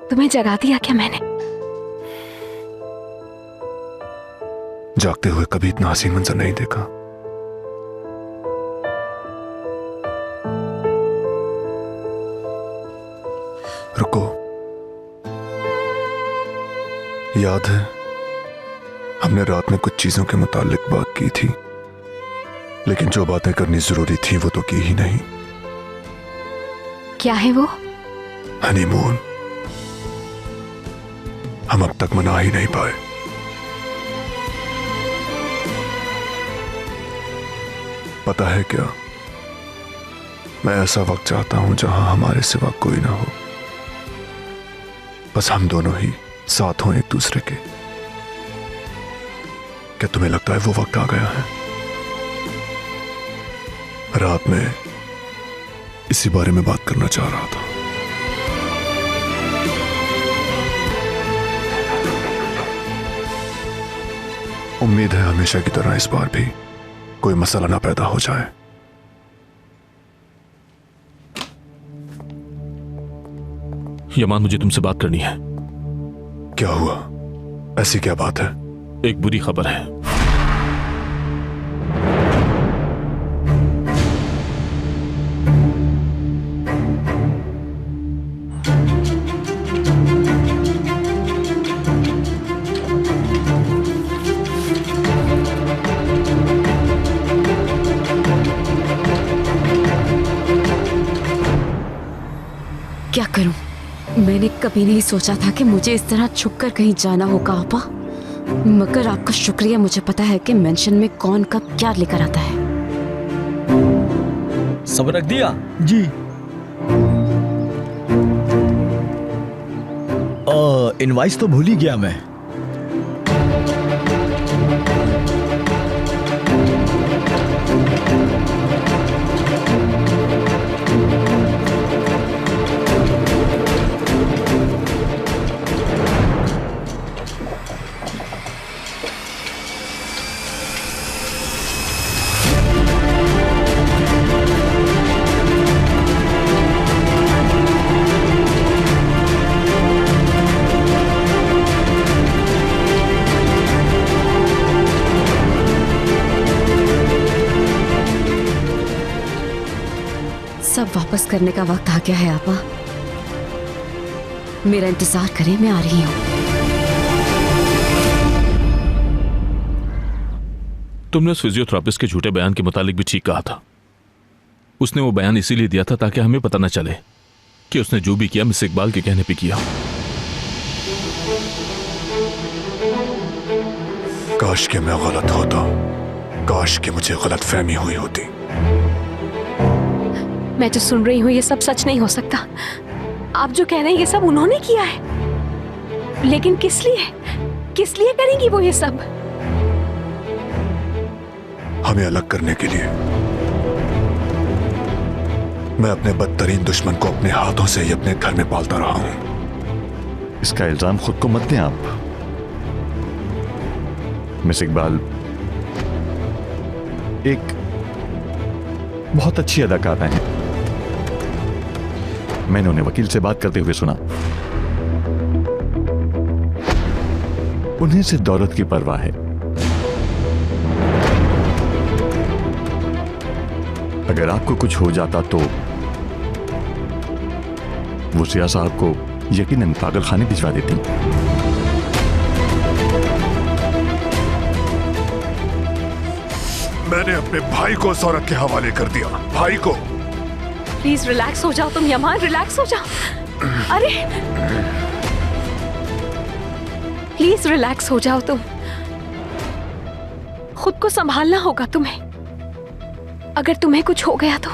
तुम्हें जगा दिया क्या मैंने? जागते हुए कभी इतना हसीन मंजर नहीं देखा। रुको, याद है हमने रात में कुछ चीजों के मुतालिक बात की थी, लेकिन जो बातें करनी जरूरी थी वो तो की ही नहीं। क्या है वो? हनीमून हम अब तक मना ही नहीं पाए। पता है क्या, मैं ऐसा वक्त चाहता हूं जहां हमारे सिवा कोई ना हो, बस हम दोनों ही साथ हों एक दूसरे के। क्या तुम्हें लगता है वो वक्त आ गया है? रात में इसी बारे में बात करना चाह रहा था। उम्मीद है हमेशा की तरह इस बार भी कोई मसला ना पैदा हो जाए। यमान, मुझे तुमसे बात करनी है। क्या हुआ? ऐसी क्या बात है? एक बुरी खबर है। क्या करूं? मैंने कभी नहीं सोचा था कि मुझे इस तरह छुपकर कहीं जाना होगा आपा। मगर आपका शुक्रिया, मुझे पता है कि मेंशन में कौन कब क्या लेकर आता है। सब रख दिया जी। इनवाइस तो भूल ही गया मैं। सब वापस करने का वक्त आ गया है आपा। मेरा इंतजार करें, मैं आ रही हूं। तुमने उस फिजियोथेरेपिस्ट के झूठे बयान के मुतालिक भी ठीक कहा था। उसने वो बयान इसीलिए दिया था ताकि हमें पता न चले कि उसने जो भी किया मिस इकबाल के कहने पे किया। काश कि मैं गलत होता, काश कि मुझे गलत फहमी हुई होती। मैं जो सुन रही हूँ ये सब सच नहीं हो सकता। आप जो कह रहे हैं ये सब उन्होंने किया है, लेकिन किस लिए? किस लिए करेंगी वो ये सब? हमें अलग करने के लिए। मैं अपने बदतरीन दुश्मन को अपने हाथों से ही अपने घर में पालता रहा हूं। इसका इल्जाम खुद को मत दें आप। मिस इकबाल एक बहुत अच्छी अदाकारा हैं। मैंने उन्हें वकील से बात करते हुए सुना। उन्हें सिर्फ दौलत की परवाह है। अगर आपको कुछ हो जाता तो वो सिया साहब को यकीनन पागल खाने भिजवा देती। मैंने अपने भाई को उस औरत के हवाले कर दिया। भाई को। प्लीज रिलैक्स हो जाओ तुम यमान, रिलैक्स हो जाओ। अरे प्लीज रिलैक्स हो जाओ तुम। खुद को संभालना होगा तुम्हें। अगर तुम्हें कुछ हो गया तो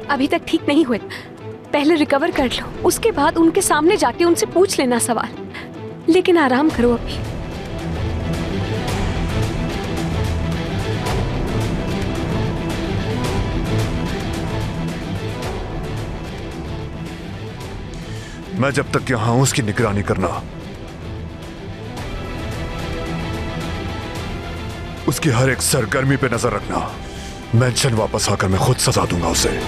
अभी तक ठीक नहीं हुए। पहले रिकवर कर लो, उसके बाद उनके सामने जाके उनसे पूछ लेना सवाल। लेकिन आराम करो अभी। मैं जब तक यहां हूं उसकी निगरानी करना। उसकी हर एक सरगर्मी पे नजर रखना। मेंशन वापस आकर मैं खुद सजा दूंगा उसे।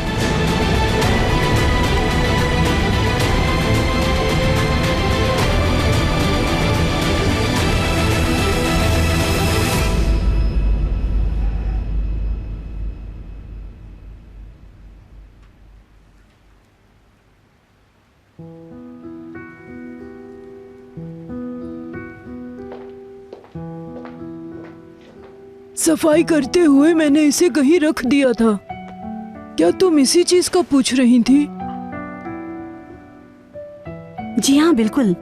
सफाई करते हुए मैंने इसे कहीं रख दिया था। क्या तुम इसी चीज का पूछ रही थी? जी हाँ बिल्कुल,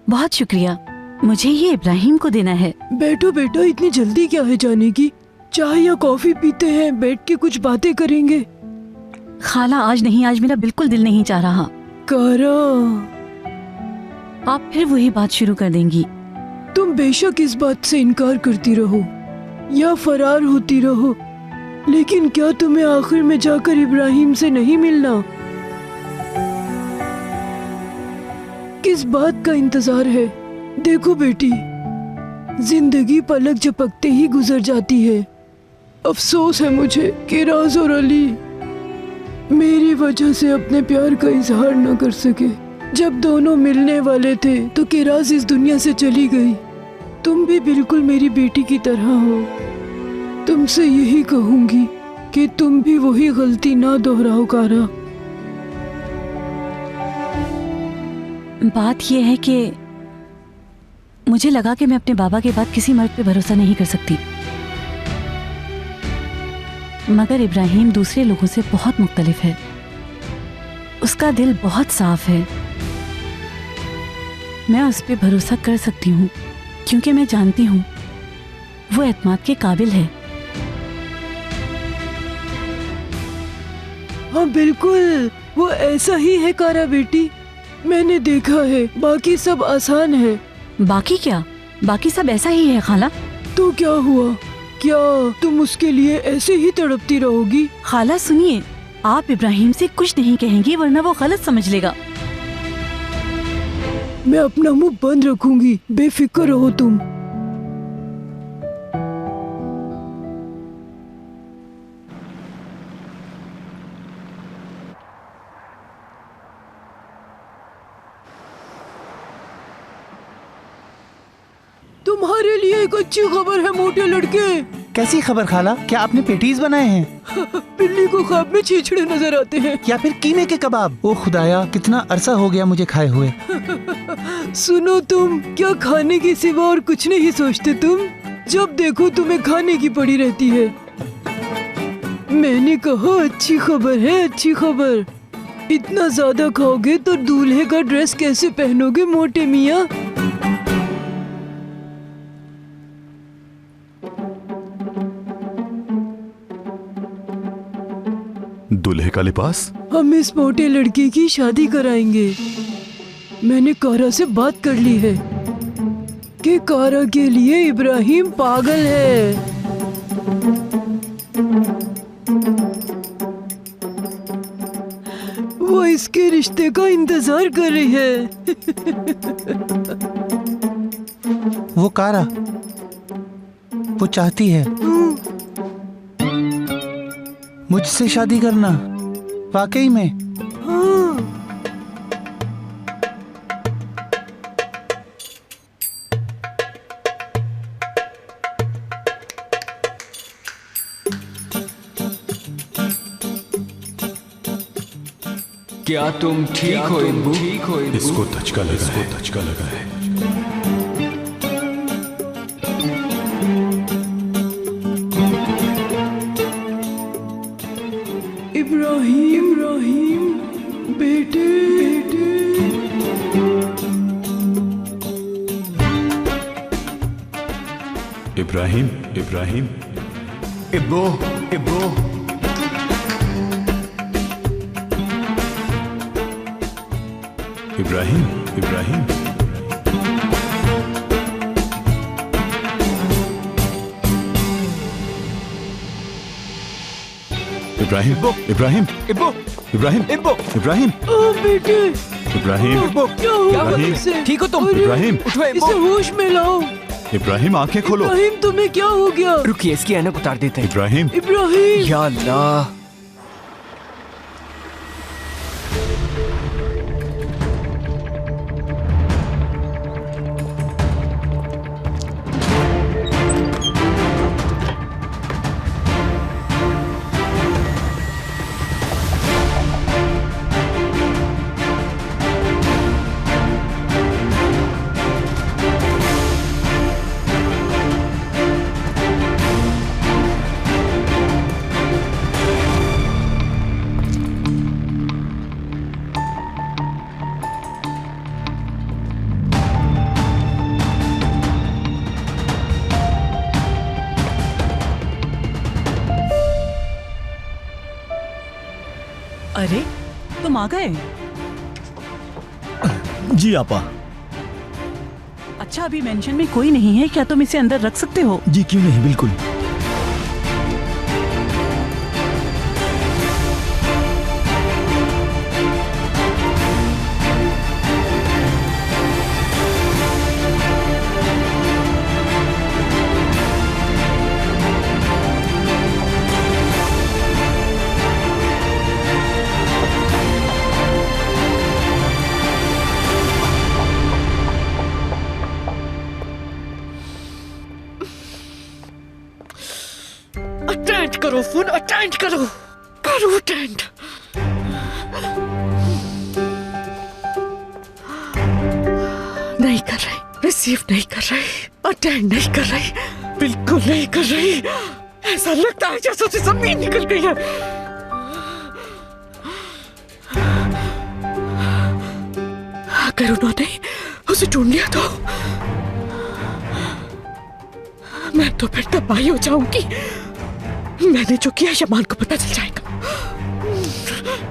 बहुत शुक्रिया। मुझे ये इब्राहिम को देना है। बैठो बेटा, इतनी जल्दी क्या है जाने की? चाय या कॉफी पीते हैं, बैठ के कुछ बातें करेंगे। खाला आज नहीं, आज मेरा बिल्कुल दिल नहीं चाह रहा। कारा, आप फिर वही बात शुरू कर देंगी। तुम बेशक इस बात से इनकार करती रहो या फरार होती रहो, लेकिन क्या तुम्हें आखिर में जाकर इब्राहिम से नहीं मिलना? किस बात का इंतजार है? देखो बेटी, जिंदगी पलक झपकते ही गुजर जाती है। अफसोस है मुझे कि राज और अली मेरी वजह से अपने प्यार का इजहार न कर सके। जब दोनों मिलने वाले थे तो किराज इस दुनिया से चली गई। तुम भी बिल्कुल मेरी बेटी की तरह हो। तुमसे यही कहूंगी कि तुम भी वही गलती ना दोहराओ कारा। बात यह है कि मुझे लगा कि मैं अपने बाबा के बाद किसी मर्द पे भरोसा नहीं कर सकती, मगर इब्राहिम दूसरे लोगों से बहुत मुख्तलिफ है। उसका दिल बहुत साफ है। मैं उस पे भरोसा कर सकती हूँ क्योंकि मैं जानती हूँ वो एतमाद के काबिल है। हाँ बिल्कुल, वो ऐसा ही है कारा बेटी। मैंने देखा है, बाकी सब आसान है। बाकी क्या? बाकी सब ऐसा ही है खाला। तो क्या हुआ? क्या तुम उसके लिए ऐसे ही तड़पती रहोगी? खाला सुनिए, आप इब्राहिम से कुछ नहीं कहेंगी वरना वो गलत समझ लेगा। मैं अपना मुंह बंद रखूंगी, बेफिक्र रहो तुम। तुम्हारे लिए एक अच्छी खबर है मोटे लड़के। कैसी खबर खाला? क्या आपने पेटीज बनाए हैं? बिल्ली को ख्वाब में छीछड़े नजर आते हैं। या फिर कीमे के कबाब? ओ खुदाया, कितना अरसा हो गया मुझे खाए हुए। सुनो, तुम क्या खाने के सिवा और कुछ नहीं सोचते? तुम जब देखो तुम्हें खाने की पड़ी रहती है। मैंने कहा अच्छी खबर है, अच्छी खबर। इतना ज्यादा खाओगे तो दूल्हे का ड्रेस कैसे पहनोगे मोटे मियाँ? दूल्हे का लिबास? हम इस मोटे लड़के की शादी कराएंगे। मैंने कारा से बात कर ली है कि कारा के लिए इब्राहिम पागल है। वो इसके रिश्ते का इंतजार कर रही है। वो कारा, वो चाहती है मुझसे शादी करना। वाकई में? हाँ। क्या तुम ठीक हो इब्बू? इसको धचका लगा है। इब्राहिम बेटे, इब्राहिम इब्बू इब्राहिम बेटे इब्राहिम क्या हुआ इब्राहिम, इसे? ठीक हो तुम? अरे, इब्राहिम, उठो इसे इब्बू। होश में लाओ। इब्राहिम आंखें खोलो। इब्राहिम तुम्हें क्या हो गया? रुकिए, इसकी ऐनक उतार देते हैं। इब्राहिम, इब्राहिम या अल्लाह। अरे तुम आ गए। जी आपा। अच्छा, अभी मेंशन में कोई नहीं है, क्या तुम इसे अंदर रख सकते हो? जी क्यों नहीं, बिल्कुल। अटेंड करो फोन, अटेंड करो, करो अटेंड। नहीं कर रही, रिसीव नहीं कर रही, अटेंड नहीं कर रही, बिल्कुल नहीं कर रही। ऐसा लगता है जैसे से जमीन निकल गई है। अगर उन्होंने उसे ढूंढ लिया तो मैं तो फिर तबाही हो जाऊंगी। मैंने जो किया यमान को पता चल जाएगा,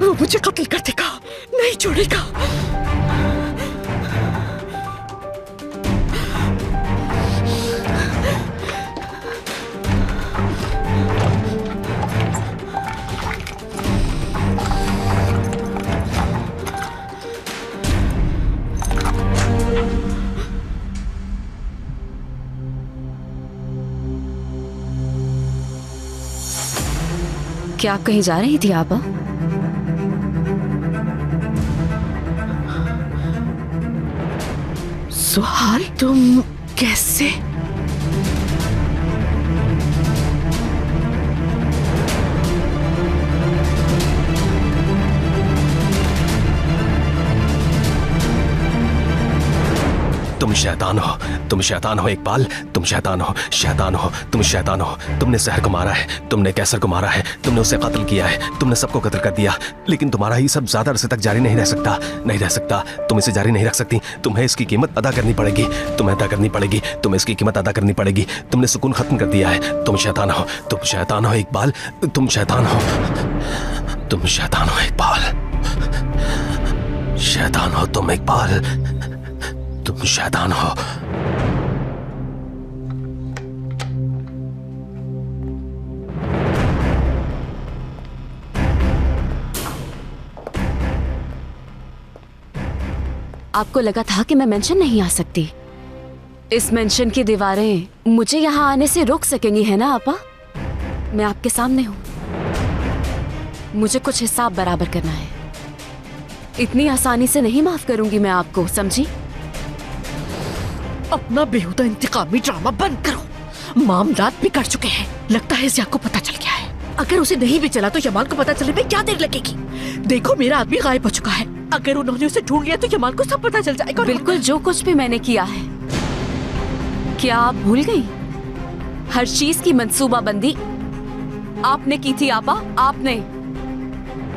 वो मुझे कत्ल कर देगा, नहीं छोड़ेगा। क्या आप कहीं जा रही थी आपा? सुहाल, तुम कैसे? तुम शैतान हो, तुम शैतान हो इकबाल, तुम शैतान हो, शैतान हो, तुम शैतान हो। तुमने सहर को मारा है, तुमने कैसर को मारा है, तुमने उसे कत्ल किया है, तुमने सबको कत्ल कर दिया। लेकिन तुम्हारा ही सब ज्यादा अरसे तक जारी नहीं रह सकता, नहीं रह सकता। तुम इसे जारी नहीं रख सकती, तुम्हें इसकी कीमत अदा करनी पड़ेगी, तुम्हें अदा करनी पड़ेगी, तुम्हें इसकी कीमत अदा करनी पड़ेगी। तुमने सुकून खत्म कर दिया है, तुम शैतान हो, तुम शैतान हो इकबाल, तुम शैतान हो, तुम शैतान हो इकबाल, शैतान हो तुम इकबाल, तुम शैतान हो। आपको लगा था कि मैं मेंशन नहीं आ सकती? इस मेंशन की दीवारें मुझे यहाँ आने से रोक सकेंगी, है ना आपा? मैं आपके सामने हूँ, मुझे कुछ हिसाब बराबर करना है। इतनी आसानी से नहीं माफ करूंगी मैं आपको, समझी? अपना बेहुदा इंतकामी ड्रामा बंद करो। मामलात भी कर चुके हैं, लगता है ज़िया को पता चल गया है। अगर उसे नहीं भी चला तो यमान को पता चलने में क्या देर लगेगी? देखो, मेरा आदमी गायब हो चुका है। अगर उन्होंने उसे ढूंढ लिया तो यमान को सब पता चल जाएगा। बिल्कुल, जो कुछ भी मैंने किया है, क्या आप भूल गई? हर चीज की मंसूबाबंदी आपने की थी आपा, आपने।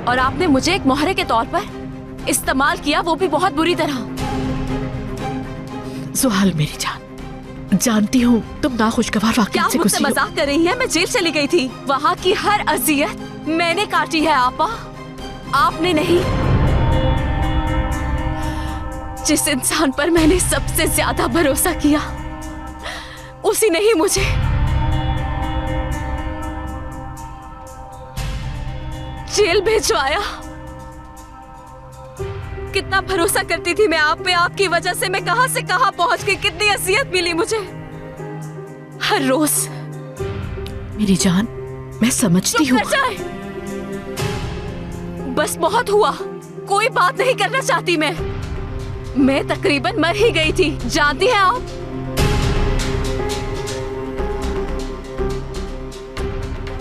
और आपने मुझे एक मोहरे के तौर पर इस्तेमाल किया, वो भी बहुत बुरी तरह। सुहाल मेरी जान, जानती हूँ तुम नाखुशगवार वाक़या से मुझसे मजाक कर रही है? मैं जेल चली गई थी, वहाँ की हर अजियत मैंने काटी है आपा, आपने नहीं। जिस इंसान पर मैंने सबसे ज्यादा भरोसा किया, उसी ने ही मुझे जेल भिजवाया। कितना भरोसा करती थी मैं आप पे, आपकी वजह से मैं कहां से कहां पहुंच गई, कितनी अजियत मिली मुझे। हर रोज। मेरी जान, मैं समझती हूँ। बस बहुत हुआ, कोई बात नहीं करना चाहती मैं तकरीबन मर ही गई थी, जानती हैं आप।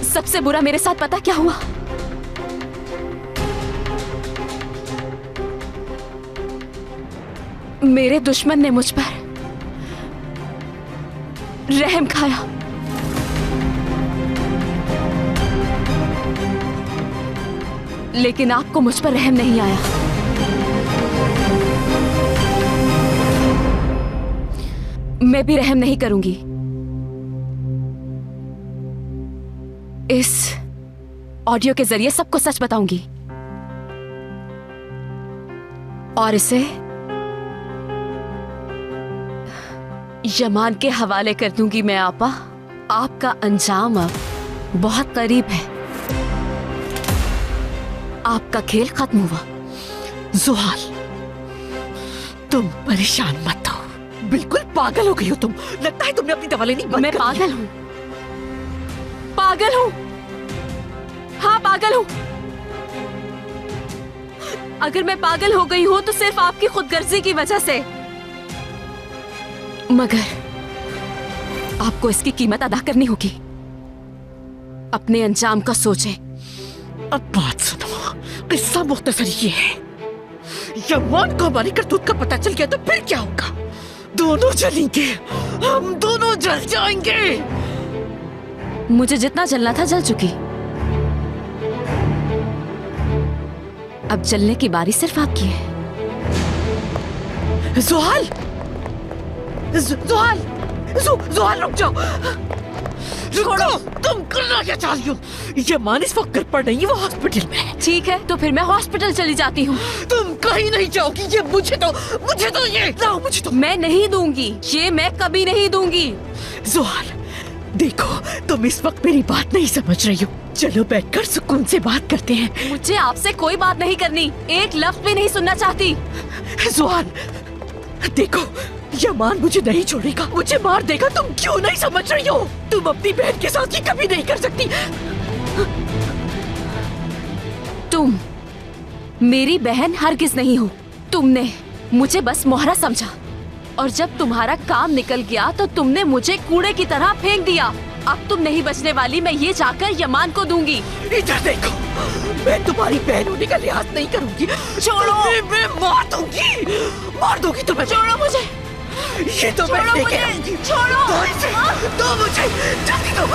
सबसे बुरा मेरे साथ पता क्या हुआ? मेरे दुश्मन ने मुझ पर रहम खाया। लेकिन आपको मुझ पर रहम नहीं आया। मैं भी रहम नहीं करूंगी। इस ऑडियो के जरिए सबको सच बताऊंगी और इसे यमान के हवाले कर दूंगी मैं। आपा, आपका अंजाम अब बहुत करीब है। आपका खेल खत्म हुआ। जुहाल, तुम परेशान मत हो। बिल्कुल पागल हो गई हो तुम। लगता है तुमने अपनी दवा लेनी बंद मैं कर दी। पागल हूँ, पागल हूँ, हाँ पागल हूँ। अगर मैं पागल हो गई हूँ तो सिर्फ आपकी खुदगर्जी की वजह से। मगर आपको इसकी कीमत अदा करनी होगी। अपने अंजाम का सोचें। अब बात सुनो, किस्सा मुख्तसर ये है, यमान को हमारी करतूत का पता चल गया तो फिर क्या होगा? दोनों जलेंगे, हम दोनों जल जाएंगे। मुझे जितना जलना था जल चुकी। अब जलने की बारी सिर्फ आपकी है। जुहाल, जुहाल, जुहाल रुक जाओ। रुको, तुम करना क्या चाह रही हो? ये मान इस वक्त घर पर नहीं, वो हॉस्पिटल में है। ठीक है, तो फिर मैं हॉस्पिटल चली जाती हूँ। तुम कहीं नहीं जाओगी। ये मुझे तो ये लाओ, मुझे तो। मैं नहीं दूंगी, ये मैं कभी नहीं दूंगी। जुहाल, देखो तुम इस वक्त मेरी बात नहीं समझ रही हो। चलो बैठकर सुकून से बात करते हैं। मुझे आपसे कोई बात नहीं करनी, एक लफ्ज भी नहीं सुनना चाहती। जुहाल, देखो यमान मुझे नहीं छोड़ेगा, मुझे मार देगा। तुम क्यों नहीं समझ रही हो? तुम अपनी बहन के साथ ये कभी नहीं कर सकती। तुम मेरी बहन हरगिज नहीं हो। तुमने मुझे बस मोहरा समझा और जब तुम्हारा काम निकल गया तो तुमने मुझे कूड़े की तरह फेंक दिया। अब तुम नहीं बचने वाली, मैं ये जाकर यमान को दूंगी। इधर देखो, मैं तुम्हारी बहन होने का लिहाज नहीं करूंगी। छोड़ो, मैं मार दूंगी तुम्हें। छोड़ो मुझे, ये तो मैं लेके आऊंगी। छोड़ो, दो मुझे, जल्दी दो।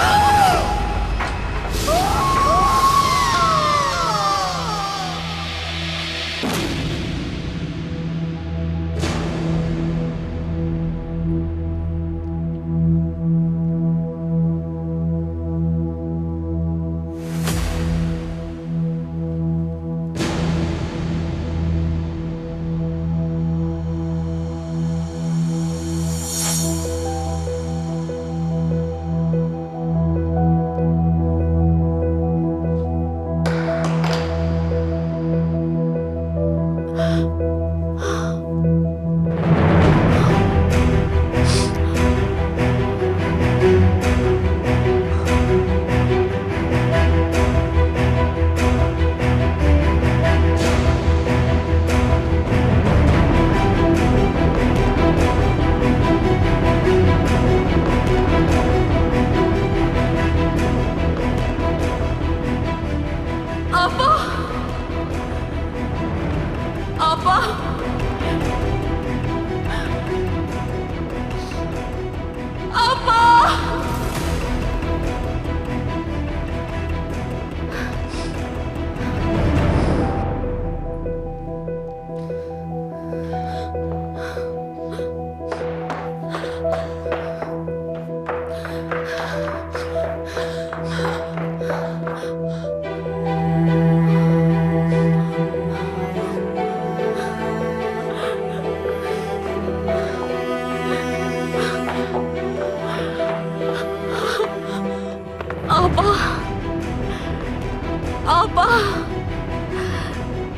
आपा,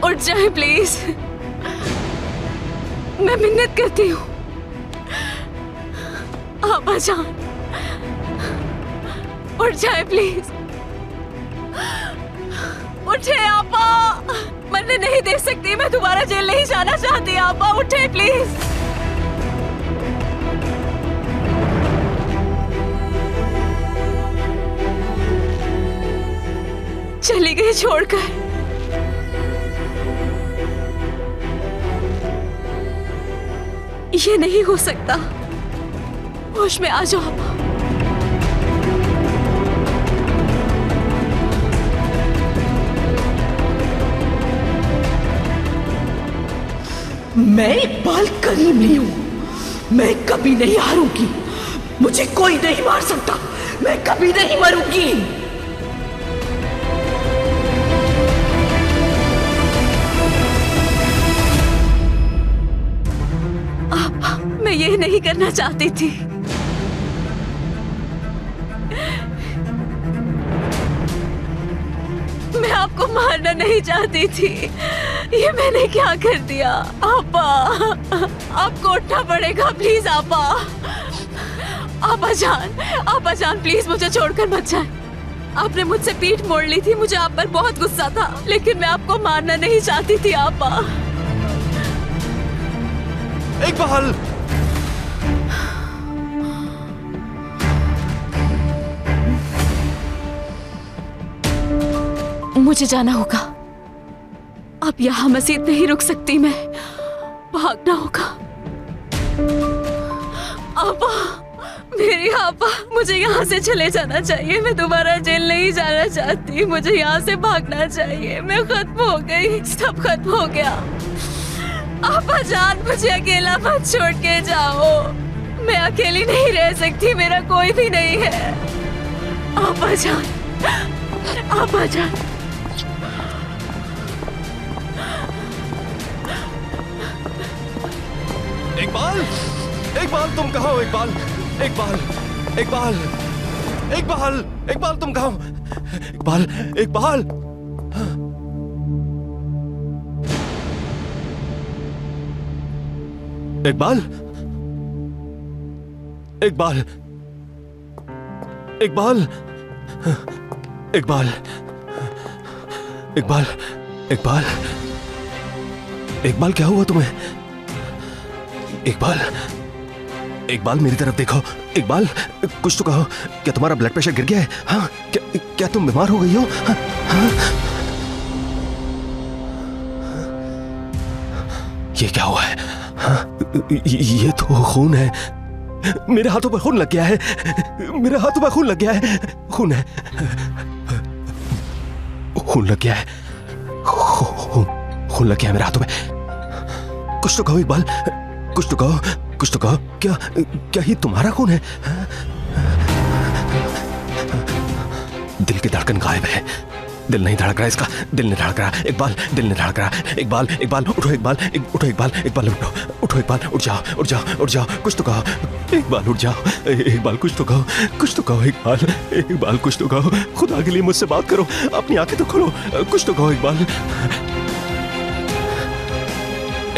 उठ जाए प्लीज, मैं मिन्नत करती हूँ। आपा जान, उठ जाए प्लीज, उठे आपा। मरने नहीं दे सकती, मैं दोबारा जेल नहीं जाना चाहती। आपा उठे प्लीज। चली गई छोड़कर। ये नहीं हो सकता। होश में आ जाओ आपा। मैं इकबाल करीम नहीं हूं। मैं कभी नहीं हारूंगी। मुझे कोई नहीं मार सकता। मैं कभी नहीं मरूंगी। आपा, मैं ये नहीं करना चाहती थी। मैं आपको मारना नहीं चाहती थी। ये मैंने क्या कर दिया? आपा, आपको उठना पड़ेगा प्लीज। आपा, आपा जान प्लीज मुझे छोड़कर मत जाए। आपने मुझसे पीठ मोड़ ली थी। मुझे आप पर बहुत गुस्सा था, लेकिन मैं आपको मारना नहीं चाहती थी। आपा, इकबाल, मुझे जाना होगा। अब यहाँ मस्जिद नहीं रुक सकती मैं। भागना होगा। आपा, मेरी आपा, मुझे यहाँ से चले जाना चाहिए। मैं दोबारा जेल नहीं जाना चाहती। मुझे यहाँ से भागना चाहिए। मैं खत्म हो गई, सब खत्म हो गया। आपा जान, मुझे अकेला मत छोड़ के जाओ। मैं अकेली नहीं रह सकती। मेरा कोई भी नहीं है। आपा जान, आपा जान। इकबाल, इकबाल तुम कहाँ हो? इकबाल, इकबाल, इकबाल, इकबाल, इकबाल तुम कहाँ हो? इकबाल, इकबाल, इकबाल, इकबाल, इकबाल, इकबाल, इकबाल, इकबाल, इकबाल क्या हुआ तुम्हें? इकबाल, इकबाल मेरी तरफ देखो। इकबाल, कुछ तो कहो। क्या तुम्हारा ब्लड प्रेशर गिर गया है? हाँ, क्या तुम बीमार हो गई हो? हाँ, हाँ? ये क्या हुआ है? हाँ, ये तो खून है। मेरे हाथों पर खून लग गया है। मेरे हाथों पर खून लग गया है। खून है, खून लग गया है। खून लग गया है मेरे हाथों में। कुछ तो कहो इकबाल, कुछ तो कहो, कुछ तो कहो। क्या ये तुम्हारा खून है? दिल की धड़कन गायब है। दिल नहीं धड़क रहा इसका। दिल नहीं धड़क रहा। इकबाल, दिल नहीं धड़क रहा। इकबाल, इकबाल उठो। इकबाल, उठो। इकबाल, इकबाल उठो। उठो इकबाल, उठ जाओ, उठ जाओ, उठ जाओ। कुछ तो कहो इकबाल, उठ जाओ। इकबाल कुछ तो कहो, कुछ तो कहो इकबाल। इकबाल कुछ तो कहो। खुदा के लिए मुझसे बात करो। अपनी आंखें तो खोलो। कुछ तो कहो इकबाल।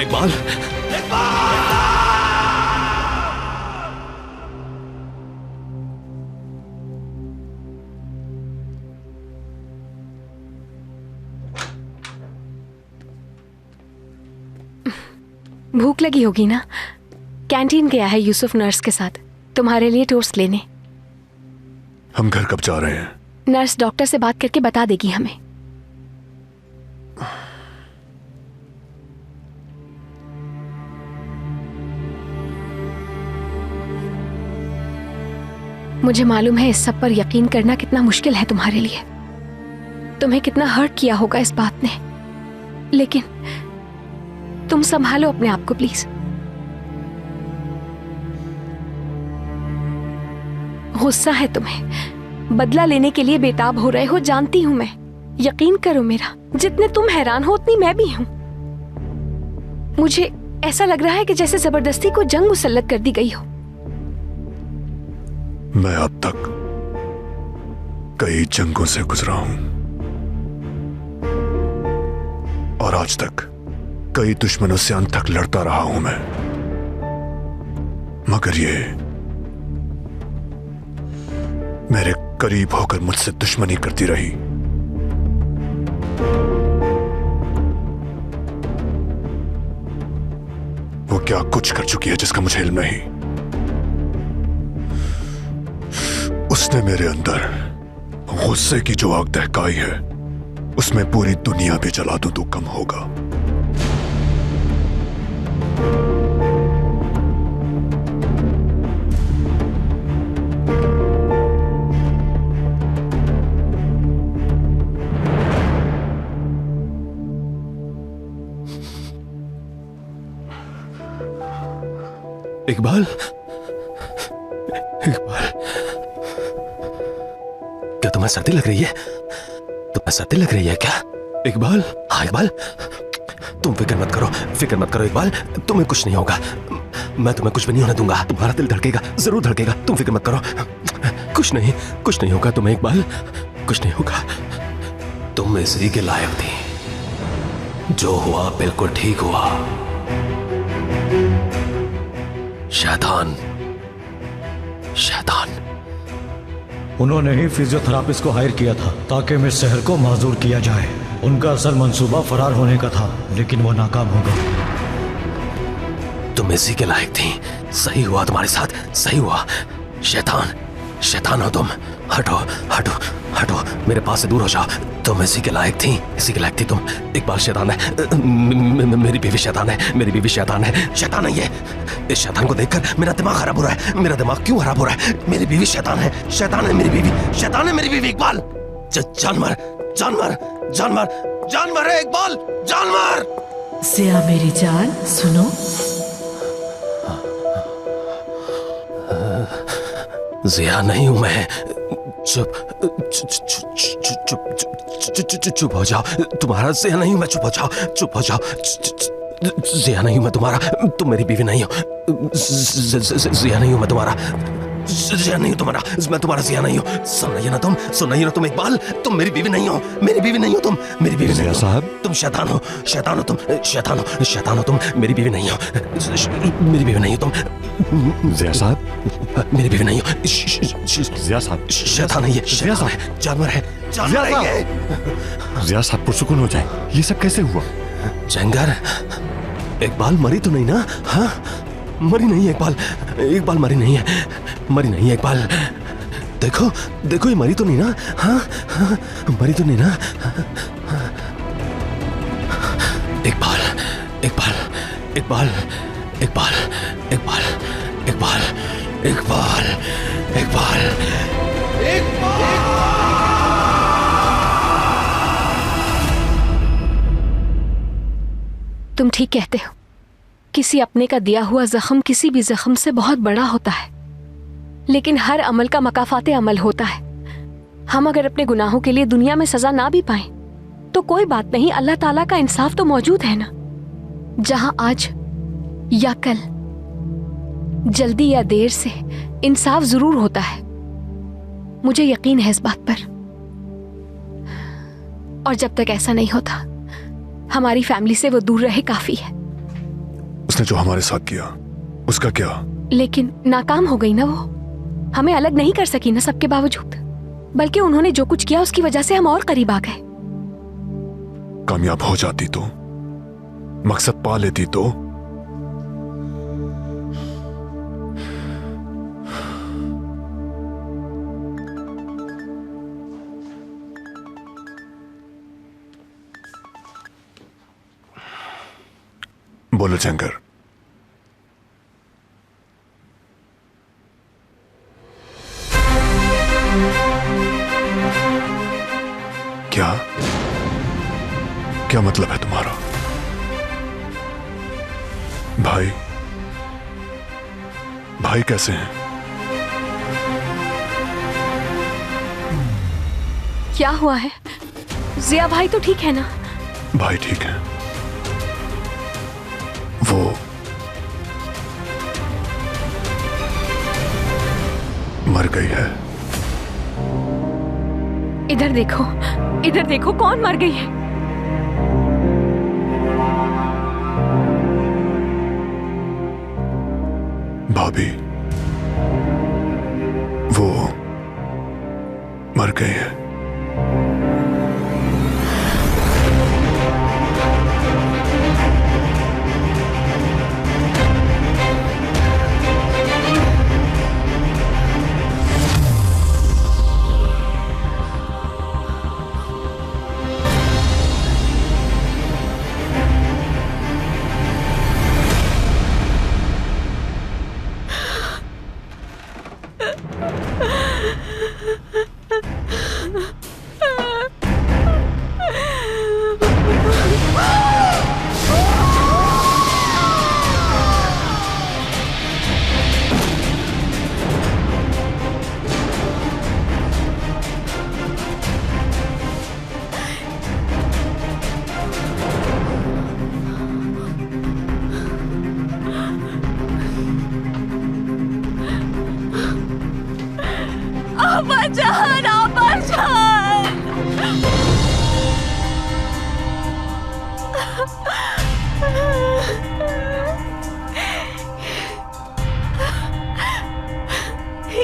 इकबाल, भूख लगी होगी ना? कैंटीन गया है यूसुफ नर्स के साथ तुम्हारे लिए टोस्ट लेने। हम घर कब जा रहे हैं? नर्स डॉक्टर से बात करके बता देगी हमें। मुझे मालूम है इस सब पर यकीन करना कितना मुश्किल है तुम्हारे लिए। तुम्हें कितना हर्ट किया होगा इस बात ने, लेकिन तुम संभालो अपने आप को प्लीज। गुस्सा है तुम्हें, बदला लेने के लिए बेताब हो रहे हो, जानती हूं मैं। यकीन करो मेरा, जितने तुम हैरान हो उतनी मैं भी हूं। मुझे ऐसा लग रहा है कि जैसे जबरदस्ती को जंग मुसल्लत कर दी गई हो। मैं अब तक कई जंगों से गुजरा हूं और आज तक कई दुश्मनों से अंत तक लड़ता रहा हूं मैं, मगर ये मेरे करीब होकर मुझसे दुश्मनी करती रही। वो क्या कुछ कर चुकी है जिसका मुझे इल्म नहीं। उसने मेरे अंदर गुस्से की जो आग दहकाई है, उसमें पूरी दुनिया भी जला दूं तो कम होगा। इकबाल, इकबाल, क्या तुम्हें सर्दी लग रही है? तुम्हें सर्दी लग रही है क्या इकबाल? हाँ इकबाल, तुम फिक्र मत करो, फिक्र मत करो इकबाल, तुम्हें कुछ नहीं होगा। मैं तुम्हें कुछ भी नहीं होने दूंगा। तुम्हारा दिल धड़केगा, जरूर धड़केगा, तुम फिक्र मत करो। कुछ नहीं होगा तुम्हें इकबाल, कुछ नहीं होगा। तुम इसी के लायक थी। जो हुआ बिल्कुल ठीक हुआ। शैतान, शैतान। उन्होंने ही फिजियोथेरापिस्ट को हायर किया था ताकि मिस सहर को माजूर किया जाए। उनका असल मंसूबा फरार होने का था, लेकिन वो नाकाम हो गए। तुम इसी के लायक थी। सही हुआ तुम्हारे साथ, सही हुआ। शैतान, शैतान हो तुम। हटो, हटो, हटो, मेरे पास से दूर हो जाओ। तुम इसी के लायक थी, इसी के लायक थी तुम। इकबाल शैतान है, मेरी बीवी शैतान है, मेरी बीवी शैतान है, शैतान है ये। इस शैतान को देखकर मेरा दिमाग खराब हो रहा है। मेरा दिमाग क्यों खराब हो रहा है? मेरी बीवी शैतान है, शैतान है मेरी बीवी, शैतान है मेरी बीवी। इकबाल जानवर, जानवर, जानवर, जानवर है इकबाल, जानवर। जिया मेरी जान सुनो। जिया नहीं हूं मैं। चुप चुप हो जाओ। तुम्हारा जिया नहीं हूं मैं, चुप हो जाओ, चुप हो जाओ। जिया नहीं हूं मैं तुम्हारा, तुम मेरी बीवी नहीं हो। जिया नहीं हूं मैं तुम्हारा, जिया नहीं हूं तुम्हारा, मैं तुम्हारा जिया नहीं हूं। सुन रही है ना तुम, सुन रही है ना तुम इकबाल? तुम मेरी बीवी नहीं हो, मेरी बीवी नहीं हो तुम, मेरी बीवी नहीं हो साहब। तुम शैतान हो, शैतान हो तुम, शैतान हो, शैतान हो तुम, मेरी बीवी नहीं हो, मेरी बीवी नहीं हो तुम। जिया साहब, मेरी बीवी नहीं हो। जिया साहब, शैतान है ये, शैतान है, जानवर है, जानवर है ये। जिया साहब पुरसुकून हो जाए। ये सब कैसे हुआ? जंगर, इकबाल मरी तो नहीं ना? हाँ, मरी नहीं है इकबाल, इकबाल मरी नहीं है, मरी नहीं है इकबाल। देखो, देखो ये मरी तो नहीं ना? हाँ, हाँ, मरी तो नहीं ना? इकबाल, इकबाल, इकबाल, इकबाल, इकबाल, इकबाल, इकबाल, इकबाल, इकबाल। तुम ठीक कहते हो। किसी अपने का दिया हुआ जख्म किसी भी जख्म से बहुत बड़ा होता है, लेकिन हर अमल का मकाफाते अमल होता है। हम अगर अपने गुनाहों के लिए दुनिया में सजा ना भी पाएं, तो कोई बात नहीं, अल्लाह ताला का इंसाफ तो मौजूद है ना। जहां आज या कल, जल्दी या देर से इंसाफ जरूर होता है। मुझे यकीन है इस बात पर। और जब तक ऐसा नहीं होता, हमारी फैमिली से वो दूर रहे काफी है। उसने जो हमारे साथ किया, उसका क्या? लेकिन नाकाम हो गई ना वो। हमें अलग नहीं कर सकी ना सबके बावजूद, बल्कि उन्होंने जो कुछ किया उसकी वजह से हम और करीब आ गए। कामयाब हो जाती तो, मकसद पा लेती तो। बोलो जंगर। क्या क्या मतलब है तुम्हारा? भाई, भाई कैसे हैं? क्या हुआ है? जिया भाई तो ठीक है ना? भाई ठीक है। वो मर गई है। इधर देखो, इधर देखो, कौन मर गई है? भाभी, वो गए हैं। जान, आपा जान।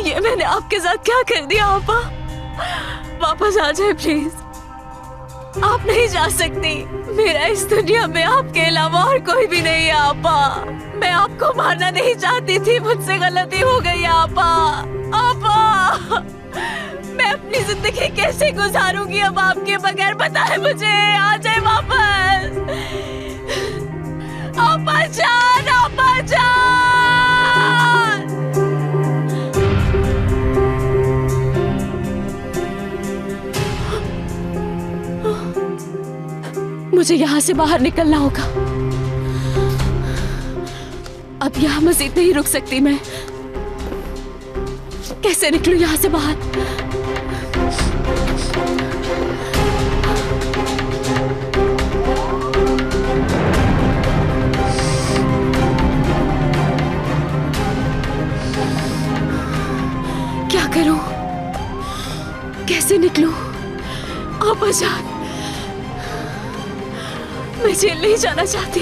ये मैंने आपके साथ क्या कर दिया आपा? वापस आ जाए प्लीज। आप नहीं जा सकती। मेरा इस दुनिया में आपके अलावा और कोई भी नहीं है आपा। मैं आपको मारना नहीं चाहती थी, मुझसे गलती हो गई आपा। आपा, मैं अपनी जिंदगी कैसे गुजारूंगी अब आपके बगैर? बताएं मुझे। आ जाए वापस। आपा जान, आपा जान। मुझे यहाँ से बाहर निकलना होगा। अब यहाँ मजीद नहीं रुक सकती मैं। कैसे निकलूं यहाँ से बाहर? क्या करूं? कैसे निकलूं? आपा जान, मैं जेल नहीं जाना चाहती।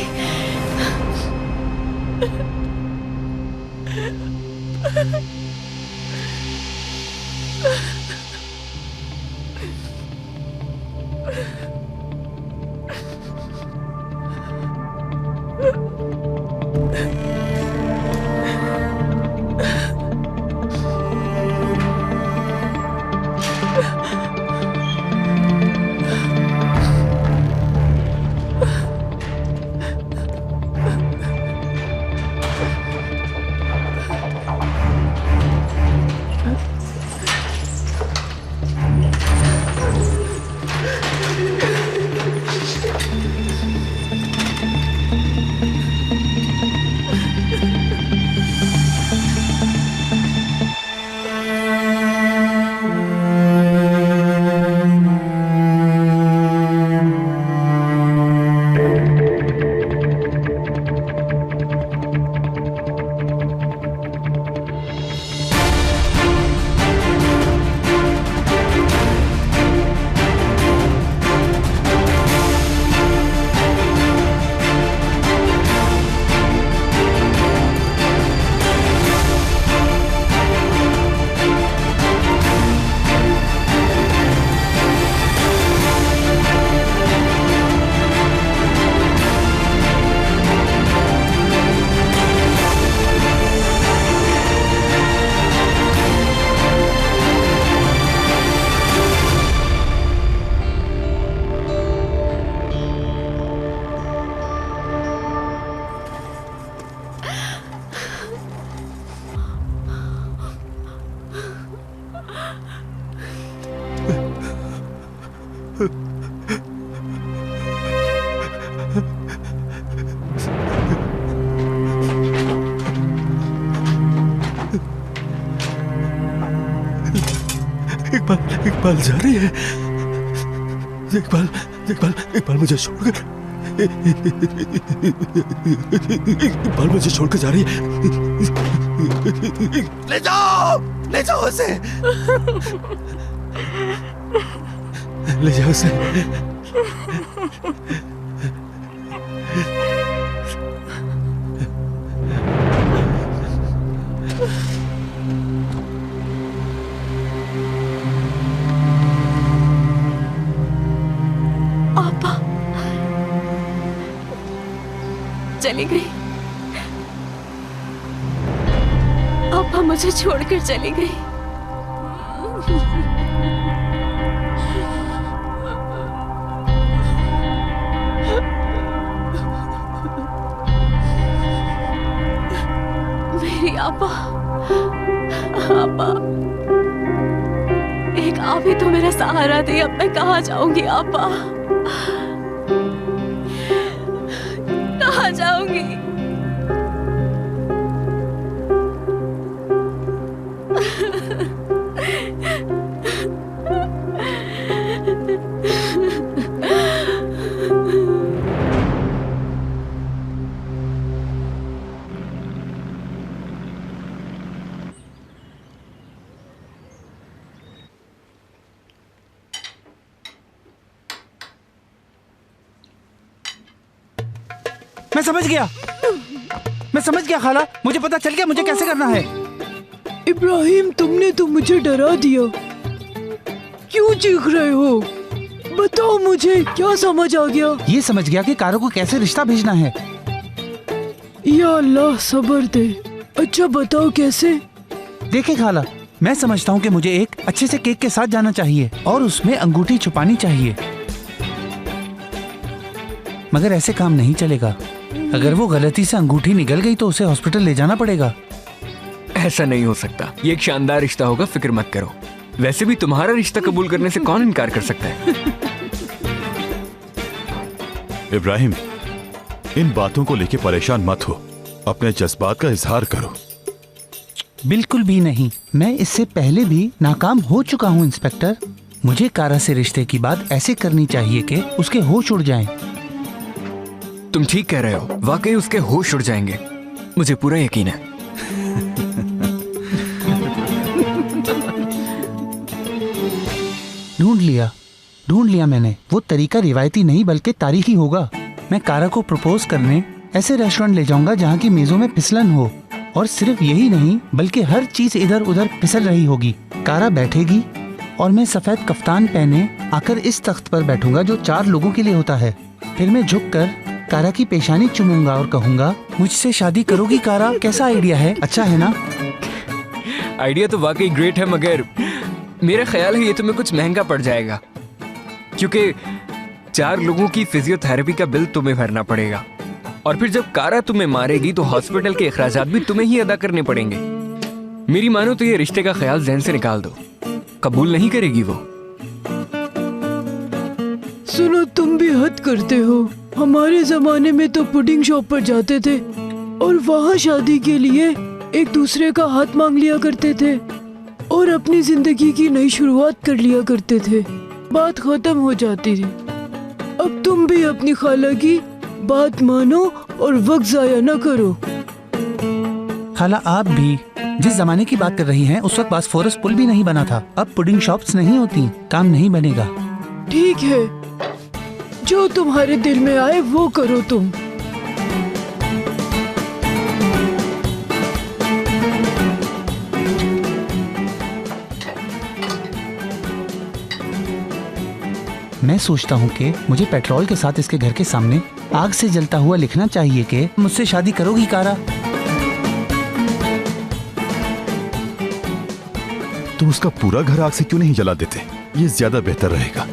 इकबाल जा रही है। इकबाल मुझे छोड़कर, इकबाल मुझे छोड़कर जा रही है। ले जाओ उसे, ले जाओ उसे। चली गई। आपा मुझे छोड़कर चली गई। मेरी आपा, आपा, एक आप ही तो मेरा सहारा थी। अब मैं कहाँ जाऊंगी आपा, कहाँ जाऊंगी? मैं समझ गया खाला, मुझे पता चल गया मुझे कैसे करना है। इब्राहिम, तुमने तो मुझे डरा दिया। क्यों चीख रहे हो? बताओ मुझे, क्या समझ आ गया? ये समझ गया कि कारो को कैसे रिश्ता भेजना है। या अल्लाह सब्र दे। अच्छा बताओ कैसे? देखे खाला, मैं समझता हूँ कि मुझे एक अच्छे से केक के साथ जाना चाहिए और उसमें अंगूठी छुपानी चाहिए, मगर ऐसे काम नहीं चलेगा। अगर वो गलती से अंगूठी निकल गई तो उसे हॉस्पिटल ले जाना पड़ेगा। ऐसा नहीं हो सकता, ये एक शानदार रिश्ता होगा, फिक्र मत करो। वैसे भी तुम्हारा रिश्ता कबूल करने से कौन इनकार कर सकता है? इब्राहिम, इन बातों को लेके परेशान मत हो, अपने जज्बात का इजहार करो। बिल्कुल भी नहीं, मैं इससे पहले भी नाकाम हो चुका हूँ इंस्पेक्टर। मुझे कारा से रिश्ते की बात ऐसे करनी चाहिए कि उसके होश उड़ जाएं। तुम ठीक कह रहे हो, वाकई उसके होश उड़ जाएंगे, मुझे पूरा यकीन है। ढूंढ लिया मैंने। वो तरीका रिवायती नहीं बल्कि तारीखी होगा। मैं कारा को प्रपोज करने ऐसे रेस्टोरेंट ले जाऊंगा जहाँ की मेजों में फिसलन हो, और सिर्फ यही नहीं बल्कि हर चीज इधर उधर फिसल रही होगी। कारा बैठेगी और मैं सफेद कफ्तान पहने आकर इस तख्त पर बैठूंगा जो 4 लोगों के लिए होता है। फिर मैं झुककर कारा की पेशानी चूमूंगा और कहूंगा, मुझसे शादी करोगी कारा? कैसा आइडिया है? अच्छा है ना? आइडिया तो वाकई ग्रेट है, मगर मेरा ख्याल है ये तुम्हें कुछ महंगा पड़ जाएगा, क्योंकि 4 लोगों की फिजियोथेरेपी का बिल तुम्हें भरना पड़ेगा, और फिर जब कारा तुम्हें मारेगी तो हॉस्पिटल के अखराजात भी तुम्हें ही अदा करने पड़ेंगे। मेरी मानो तो ये रिश्ते का ख्याल ज़हन से निकाल दो, कबूल नहीं करेगी वो। सुनो, तुम भी हद करते हो। हमारे जमाने में तो पुडिंग शॉप पर जाते थे और वहाँ शादी के लिए एक दूसरे का हाथ मांग लिया करते थे और अपनी जिंदगी की नई शुरुआत कर लिया करते थे। बात खत्म हो जाती थी। अब तुम भी अपनी खाला की बात मानो और वक्त जाया न करो। खाला, आप भी जिस जमाने की बात कर रही हैं उस वक्त बासफोरस पुल भी नहीं बना था। अब पुडिंग शॉप्स नहीं होती, काम नहीं बनेगा। ठीक है, जो तुम्हारे दिल में आए वो करो तुम। मैं सोचता हूँ कि मुझे पेट्रोल के साथ इसके घर के सामने आग से जलता हुआ लिखना चाहिए कि मुझसे शादी करोगी कारा? तुम उसका पूरा घर आग से क्यों नहीं जला देते? ये ज्यादा बेहतर रहेगा।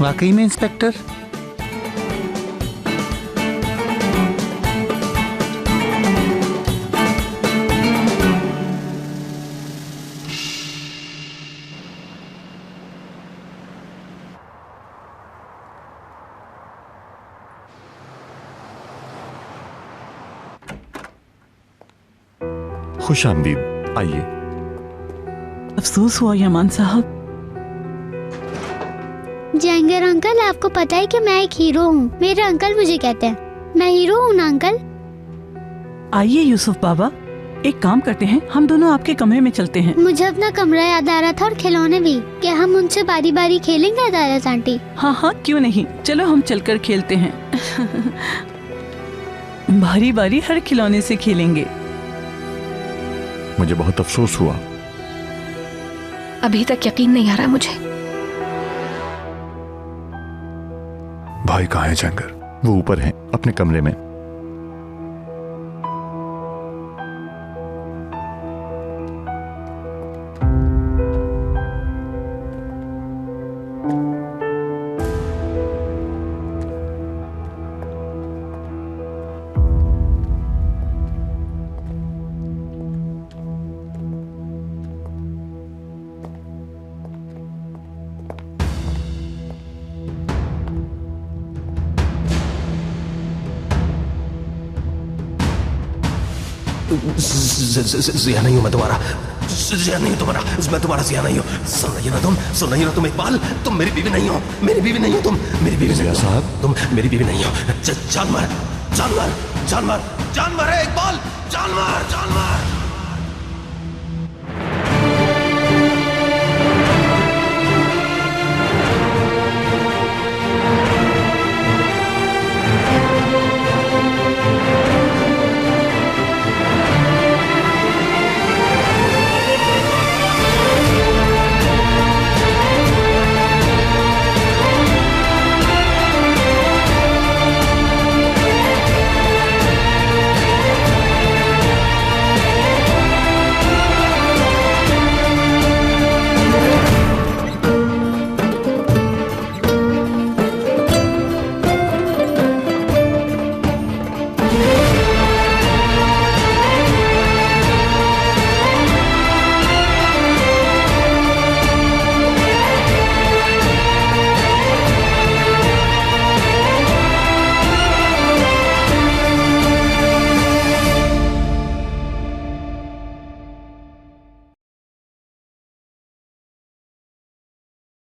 वाकई में इंस्पेक्टर? खुश आमदीद, आइए। अफसोस हुआ यमान साहब। जैंगर अंकल, आपको पता है कि मैं एक हीरो हूँ। मेरे अंकल मुझे कहते हैं। मैं हीरो हूँ ना अंकल? आइए यूसुफ बाबा, एक काम करते हैं, हम दोनों आपके कमरे में चलते हैं। मुझे अपना कमरा याद आ रहा था और खिलौने भी। क्या हम उनसे बारी बारी खेलेंगे अदालत आंटी? हाँ हाँ, क्यों नहीं, चलो हम चलकर खेलते हैं। बारी बारी हर खिलौने से खेलेंगे। मुझे बहुत अफसोस हुआ। अभी तक यकीन नहीं आ रहा मुझे। भाई भाई कहाँ है जंगर? वो ऊपर हैं अपने कमरे में। जिया नहीं हूं मैं तुम्हारा, जिया नहीं हूं तुम्हारा, मैं तुम्हारा जिया नहीं हूं। सुन रही हो ना तुम, सुन रही हो ना तुम इकबाल, तुम मेरी बीवी नहीं हो, मेरी बीवी नहीं हो तुम, मेरी बीवी नहीं हो तुम, मेरी बीवी नहीं हो। जानवर जानवर जानवर जानवर है इकबाल, जानवर जानवर।